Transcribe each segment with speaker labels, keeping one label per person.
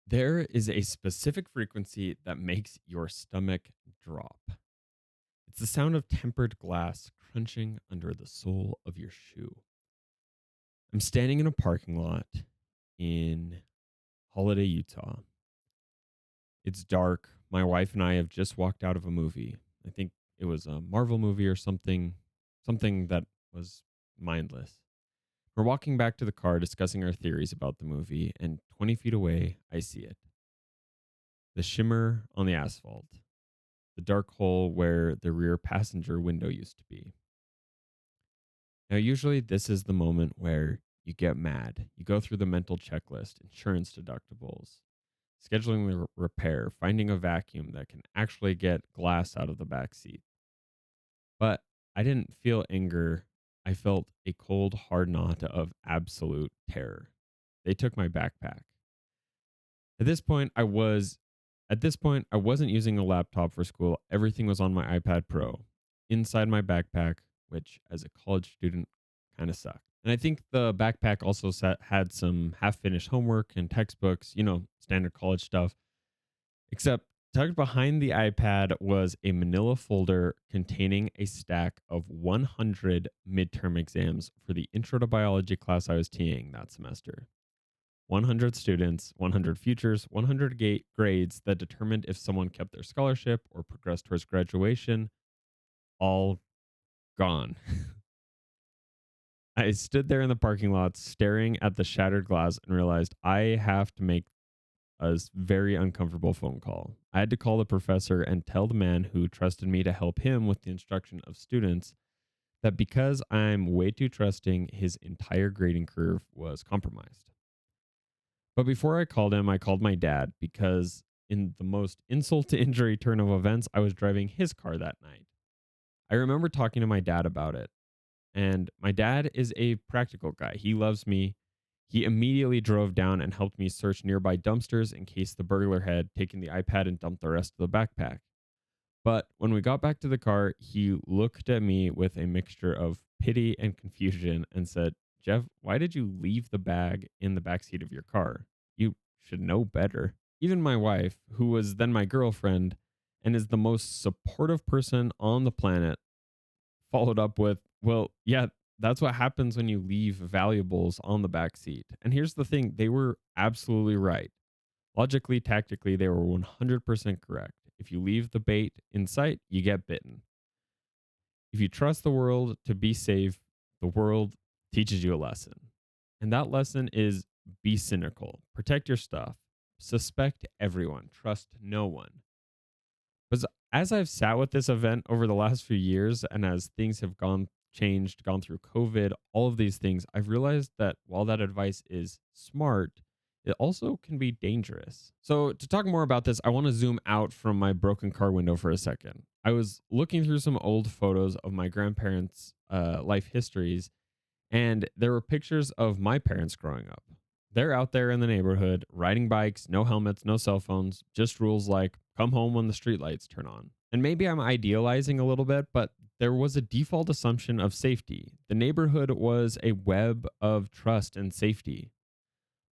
Speaker 1: There is a specific frequency that makes your stomach drop. It's the sound of tempered glass crunching under the sole of your shoe. I'm standing in a parking lot in Holiday, Utah. It's dark. My wife and I have just walked out of a movie. I think it was a Marvel movie or something that was mindless. We're walking back to the car discussing our theories about the movie, and 20 feet away, I see it. The shimmer on the asphalt, the dark hole where the rear passenger window used to be. Now, usually, this is the moment where you get mad. You go through the mental checklist, insurance deductibles, scheduling the repair, finding a vacuum that can actually get glass out of the back seat. But I didn't feel anger. I felt a cold, hard knot of absolute terror. They took my backpack. At this point, I was at this point I wasn't using a laptop for school. Everything was on my iPad Pro inside my backpack, which as a college student kind of sucked. And I think the backpack also had some half-finished homework and textbooks, standard college stuff. Except tucked behind the iPad was a manila folder containing a stack of 100 midterm exams for the intro to biology class I was TAing that semester. 100 students, 100 futures, 100 grades that determined if someone kept their scholarship or progressed towards graduation, all gone. I stood there in the parking lot staring at the shattered glass and realized I have to make a very uncomfortable phone call. I had to call the professor and tell the man who trusted me to help him with the instruction of students that because I'm way too trusting, his entire grading curve was compromised. But before I called him, I called my dad because, in the most insult to injury turn of events, I was driving his car that night. I remember talking to my dad about it, and my dad is a practical guy. He loves me. He immediately drove down and helped me search nearby dumpsters in case the burglar had taken the iPad and dumped the rest of the backpack. But when we got back to the car, he looked at me with a mixture of pity and confusion and said, "Jeff, why did you leave the bag in the backseat of your car? You should know better." Even my wife, who was then my girlfriend and is the most supportive person on the planet, followed up with, "Well, yeah, that's what happens when you leave valuables on the back seat." And here's the thing, they were absolutely right. Logically, tactically, they were 100% correct. If you leave the bait in sight, you get bitten. If you trust the world to be safe, the world teaches you a lesson. And that lesson is be cynical, protect your stuff, suspect everyone, trust no one. Because as I've sat with this event over the last few years and as things have gone through COVID, all of these things, I've realized that while that advice is smart, it also can be dangerous. So, to talk more about this, I want to zoom out from my broken car window for a second. I was looking through some old photos of my grandparents' life histories, and there were pictures of my parents growing up. They're out there in the neighborhood riding bikes, no helmets, no cell phones, just rules like come home when the streetlights turn on. And maybe I'm idealizing a little bit, but there was a default assumption of safety. The neighborhood was a web of trust and safety.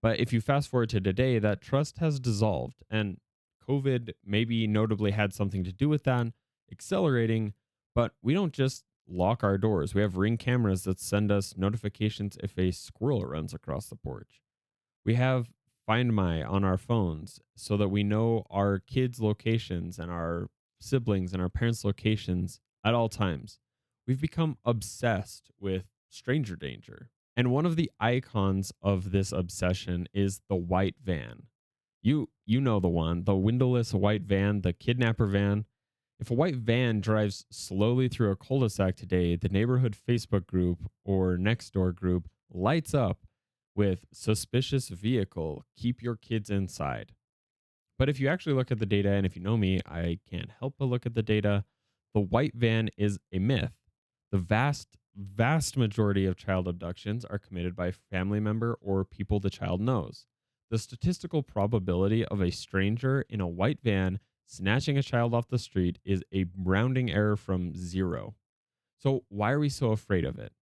Speaker 1: But if you fast forward to today, that trust has dissolved, and COVID maybe notably had something to do with that, accelerating. But we don't just lock our doors. We have ring cameras that send us notifications if a squirrel runs across the porch. We have Find My on our phones so that we know our kids' locations and our siblings and our parents' locations at all times. We've become obsessed with stranger danger. And one of the icons of this obsession is the white van. You know the one, the windowless white van, the kidnapper van. If a white van drives slowly through a cul-de-sac today, the neighborhood Facebook group or next door group lights up with suspicious vehicle, keep your kids inside. But if you actually look at the data, and if you know me, I can't help but look at the data, the white van is a myth. The vast majority of child abductions are committed by family member or people the child knows. The statistical probability of a stranger in a white van snatching a child off the street is a rounding error from zero. So, why are we so afraid of it?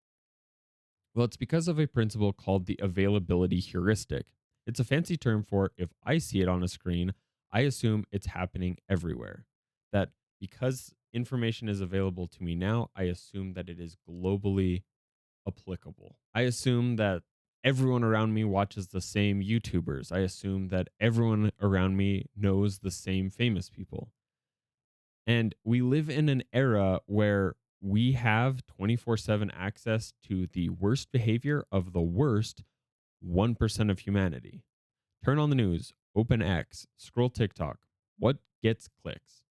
Speaker 1: Well, it's because of a principle called the availability heuristic. It's a fancy term for if I see it on a screen, I assume it's happening everywhere. That because information is available to me now, I assume that it is globally applicable. I assume that everyone around me watches the same YouTubers. I assume that everyone around me knows the same famous people. And we live in an era where we have 24/7 access to the worst behavior of the worst 1% of humanity. Turn on the news, open X, scroll TikTok. What gets clicks?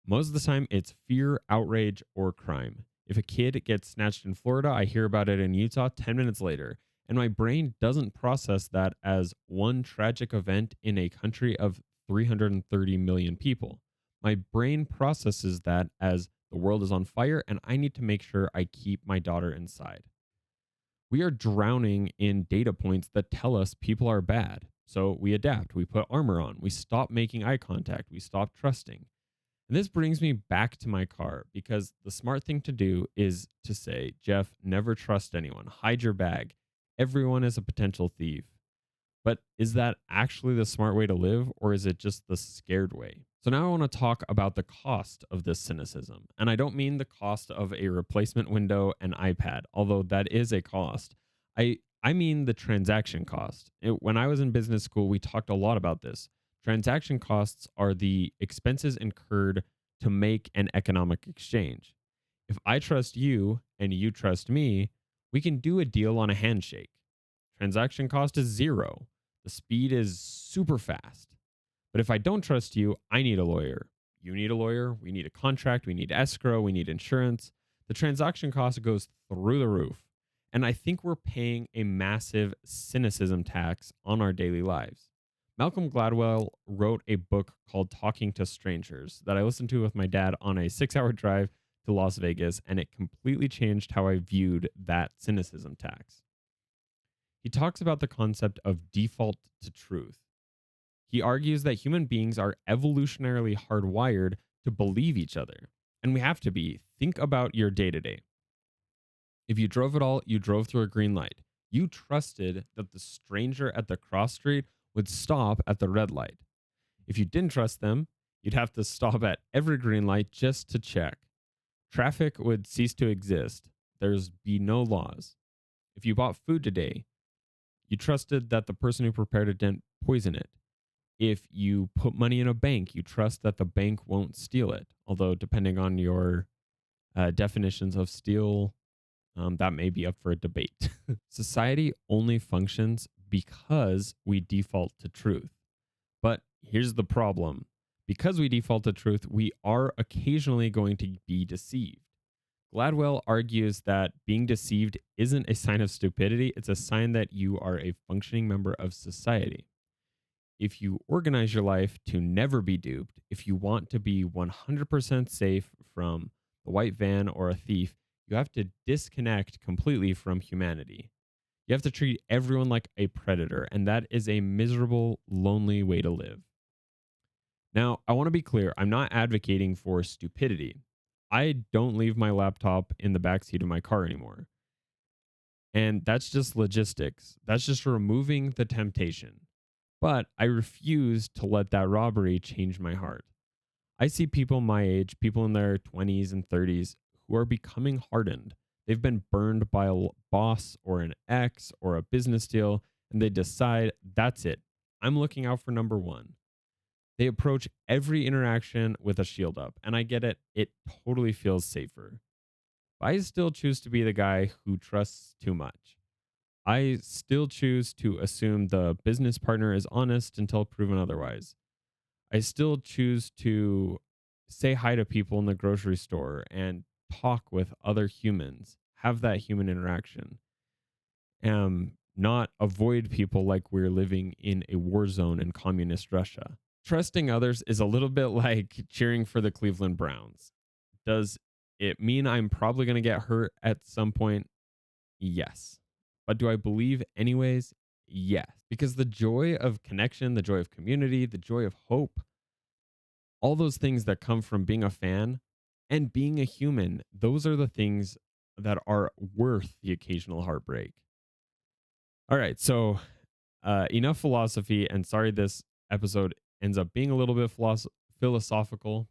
Speaker 1: Most of the time, it's fear, outrage, or crime. If a kid gets snatched in Florida, I hear about it in Utah 10 minutes later, and my brain doesn't process that as one tragic event in a country of 330 million people. My brain processes that as the world is on fire and I need to make sure I keep my daughter inside. We are drowning in data points that tell us people are bad. So we adapt, we put armor on, we stop making eye contact, we stop trusting. And this brings me back to my car because the smart thing to do is to say, Jeff, never trust anyone. Hide your bag. Everyone is a potential thief. But is that actually the smart way to live, or is it just the scared way? So now I want to talk about the cost of this cynicism. And I don't mean the cost of a replacement window and iPad, although that is a cost. I mean the transaction cost. When I was in business school, we talked a lot about this. Transaction costs are the expenses incurred to make an economic exchange. If I trust you and you trust me, we can do a deal on a handshake. Transaction cost is zero. The speed is super fast. But if I don't trust you, I need a lawyer. You need a lawyer. We need a contract. We need escrow. We need insurance. The transaction cost goes through the roof. And I think we're paying a massive cynicism tax on our daily lives. Malcolm Gladwell wrote a book called Talking to Strangers that I listened to with my dad on a 6-hour drive to Las Vegas, and it completely changed how I viewed that cynicism tax. He talks about the concept of default to truth. He argues that human beings are evolutionarily hardwired to believe each other, and we have to be. Think about your day to day. If you drove at all, you drove through a green light. You trusted that the stranger at the cross street would stop at the red light. If you didn't trust them, you'd have to stop at every green light just to check. Traffic would cease to exist. There's be no laws. If you bought food today, you trusted that the person who prepared it didn't poison it. If you put money in a bank, you trust that the bank won't steal it. Although, depending on your definitions of steal, that may be up for a debate. Society only functions because we default to truth. But here's the problem. Because we default to truth, we are occasionally going to be deceived. Gladwell argues that being deceived isn't a sign of stupidity, it's a sign that you are a functioning member of society. If you organize your life to never be duped, if you want to be 100% safe from the white van or a thief, you have to disconnect completely from humanity. You have to treat everyone like a predator, and that is a miserable, lonely way to live. Now, I want to be clear, I'm not advocating for stupidity. I don't leave my laptop in the backseat of my car anymore. And that's just logistics. That's just removing the temptation. But I refuse to let that robbery change my heart. I see people my age, people in their 20s and 30s, who are becoming hardened. They've been burned by a boss or an ex or a business deal, and they decide that's it. I'm looking out for number one. They approach every interaction with a shield up, and I get it. It totally feels safer. But I still choose to be the guy who trusts too much. I still choose to assume the business partner is honest until proven otherwise. I still choose to say hi to people in the grocery store and talk with other humans, have that human interaction, not avoid people like we're living in a war zone in communist Russia. Trusting others is a little bit like cheering for the Cleveland Browns. Does it mean I'm probably going to get hurt at some point? Yes. But do I believe anyways? Yes. Because the joy of connection, the joy of community, the joy of hope, all those things that come from being a fan and being a human, those are the things that are worth the occasional heartbreak. All right. So Enough philosophy, and sorry this episode ends up being a little bit philosophical.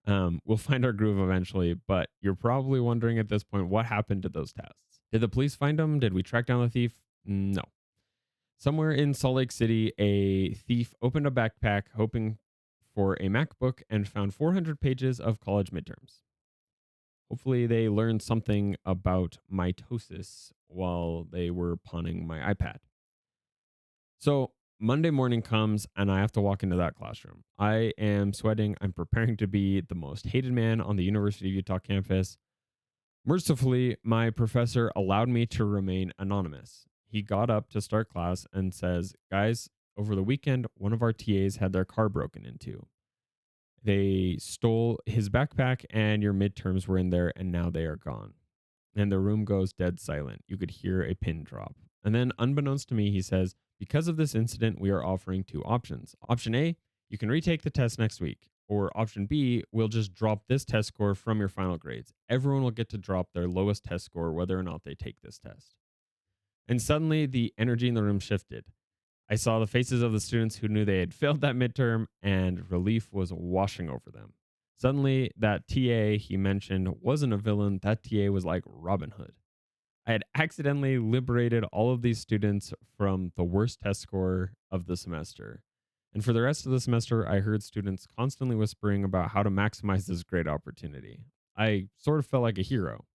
Speaker 1: We'll find our groove eventually, but you're probably wondering at this point what happened to those tests. Did the police find them? Did we track down the thief? No. Somewhere in Salt Lake City, a thief opened a backpack hoping for a MacBook and found 400 pages of college midterms. Hopefully, they learned something about mitosis while they were pawning my iPad. So, Monday morning comes and I have to walk into that classroom. I am sweating. I'm preparing to be the most hated man on the University of Utah campus. Mercifully, my professor allowed me to remain anonymous. He got up to start class and says, "Guys, over the weekend, one of our TAs had their car broken into. They stole his backpack and your midterms were in there and now they are gone." And the room goes dead silent. You could hear a pin drop. And then, unbeknownst to me, he says, "Because of this incident, we are offering two options. Option A, you can retake the test next week. Or option B, we'll just drop this test score from your final grades. Everyone will get to drop their lowest test score whether or not they take this test." And suddenly, the energy in the room shifted. I saw the faces of the students who knew they had failed that midterm, and relief was washing over them. Suddenly, that TA he mentioned wasn't a villain. That TA was like Robin Hood. I had accidentally liberated all of these students from the worst test score of the semester. And for the rest of the semester, I heard students constantly whispering about how to maximize this great opportunity. I sort of felt like a hero.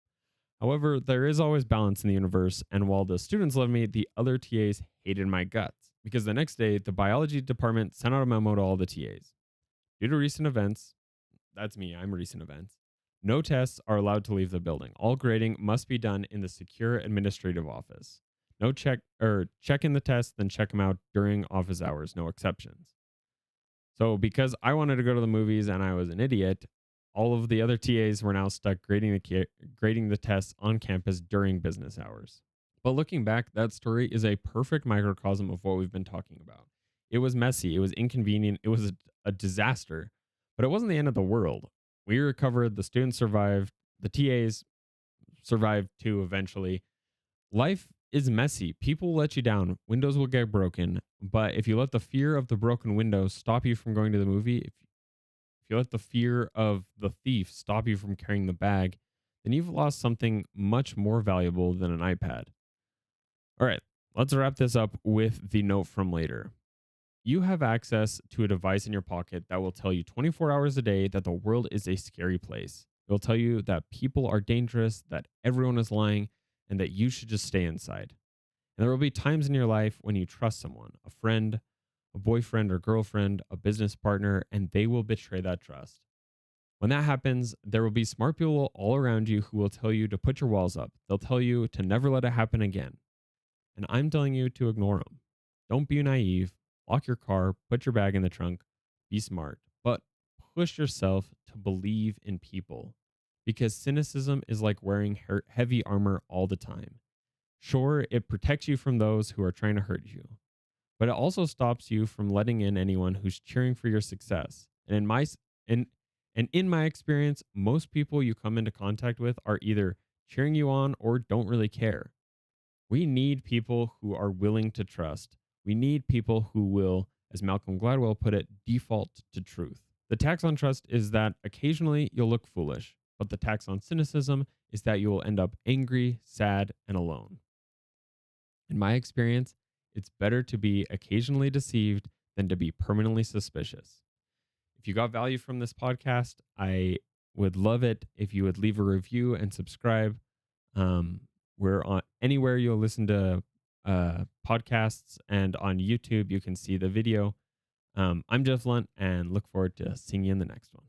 Speaker 1: However, there is always balance in the universe, and while the students loved me, the other TAs hated my guts. Because the next day, the biology department sent out a memo to all the TAs. Due to recent events, that's me, I'm recent events, no tests are allowed to leave the building. All grading must be done in the secure administrative office. No check in the test, then check them out during office hours, no exceptions. So because I wanted to go to the movies and I was an idiot, all of the other TAs were now stuck grading the tests on campus during business hours. But looking back, that story is a perfect microcosm of what we've been talking about. It was messy, it was inconvenient, it was a disaster, but it wasn't the end of the world. We recovered, the students survived, the TAs survived too eventually. Life is messy. People will let you down. Windows will get broken. But if you let the fear of the broken windows stop you from going to the movie, if you let the fear of the thief stop you from carrying the bag, then you've lost something much more valuable than an iPad. All right, let's wrap this up with the note from later. You have access to a device in your pocket that will tell you 24 hours a day that the world is a scary place. It will tell you that people are dangerous, that everyone is lying, and that you should just stay inside. And there will be times in your life when you trust someone, a friend, a boyfriend or girlfriend, a business partner, and they will betray that trust. When that happens, there will be smart people all around you who will tell you to put your walls up. They'll tell you to never let it happen again. And I'm telling you to ignore them. Don't be naive. Lock your car, put your bag in the trunk, be smart, but push yourself to believe in people because cynicism is like wearing heavy armor all the time. Sure, it protects you from those who are trying to hurt you, but it also stops you from letting in anyone who's cheering for your success. And in my experience, most people you come into contact with are either cheering you on or don't really care. We need people who are willing to trust. We need people who will, as Malcolm Gladwell put it, default to truth. The tax on trust is that occasionally you'll look foolish, but the tax on cynicism is that you will end up angry, sad, and alone. In my experience, it's better to be occasionally deceived than to be permanently suspicious. If you got value from this podcast, I would love it if you would leave a review and subscribe. We're on anywhere you'll listen to podcasts, and on YouTube you can see the video. I'm Jeff Lunt and look forward to seeing you in the next one.